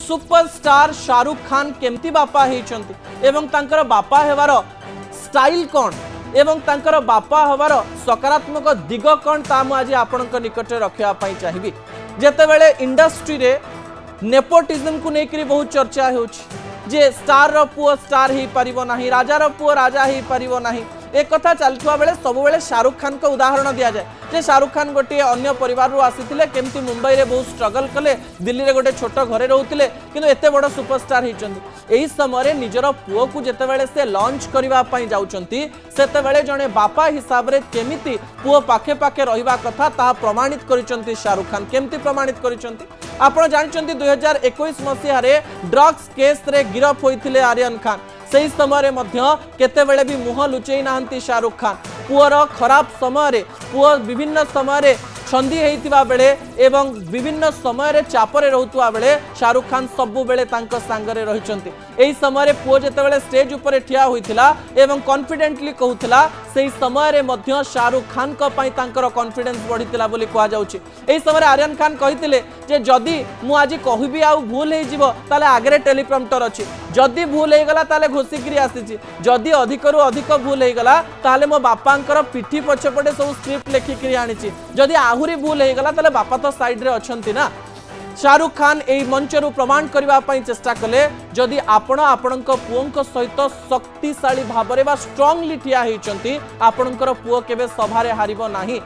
Superstar Shahrukh Khan केमती बापा होइचंती एवं तांकर बापा हेबार स्टाइल कौन एवं तांकर बापा हबार सकारात्मक दिग कौन ता मु आज आपणक निकट रखिया पाई चाहिबी। जेतेबेले इंडस्ट्री रे नेपोटिज्म को लेकर बहुत चर्चा होउछि जे स्टार रो पुओ स्टार ही परिबो नाही, राजा रो पुओ राजा ही परिबो नाही। एक कथा चलथुआ बेले सब बेले शाहरुख खान को उदाहरण दिया जाए जे शाहरुख खान गोटे अन्य परिवार रू आसीथिले केमती मुंबई रे बहुत स्ट्रगल कले, दिल्ली रे गोटे छोट घरे रहउथिले किंतु एते बड़ सुपरस्टार हिचंती। एही समय निजर पुओ को जेतेबेले से लॉन्च करिवा पई जाउचंती सेतेबेले जणे बापा हिसाब रे केमिति पुओ पाखे पाखे रहिबा कथा ता प्रमाणित करिसंती शाहरुख खान। केमती प्रमाणित करिसंती आपण जानिसंती 2021 मसिया रे ड्रग्स केस रे गिरफ होइथिले आर्यन खान। सही समय केतेबेले भी मुह लुचई नाहंती शाहरुख खान। पुअर खराब समय पुअ विभिन्न समय छंदी होइतिबा बेले एवं विभिन्न समय चापरे रहुतुआ बेले शाहरुख खान सबु बेले तांको संगरे रहिचंती। एही समय पुओ जेतेबेले स्टेज ऊपर ठिया होइतिला एवं कॉन्फिडेंटली कहउतिला सेही समय मध्य शाहरुख खान को पई तांकर कॉन्फिडेंस बढ़ितिला बोली कहा जाउछि। एही समय आर्यन खान कहितिले जे जदी मु आज कहबी आ भूल हे जिवो ताले आगरे टेलीप्रॉम्प्टर अछि, जदी भूल हे गला ताले घोषिकरी आसीछि, जदी अधिकरु अधिक भूल हे गला ताले मो बापांकर पिठी पछपटे सब स्क्रिप्ट लेखिकरी आनिछि, जदी आहुरी भूल हे गला ताले बापा तो साइड रे अछंती ना। शाहरुख खान एही मंचरू प्रमाण करबा पई चेष्टा कले जदि आपण आपणक पुओंक सहित शक्तिशाली भाबरे बा स्ट्रांगली ठिया होइचंती आपणकर पुओ केबे सभारे हारिबो नाही।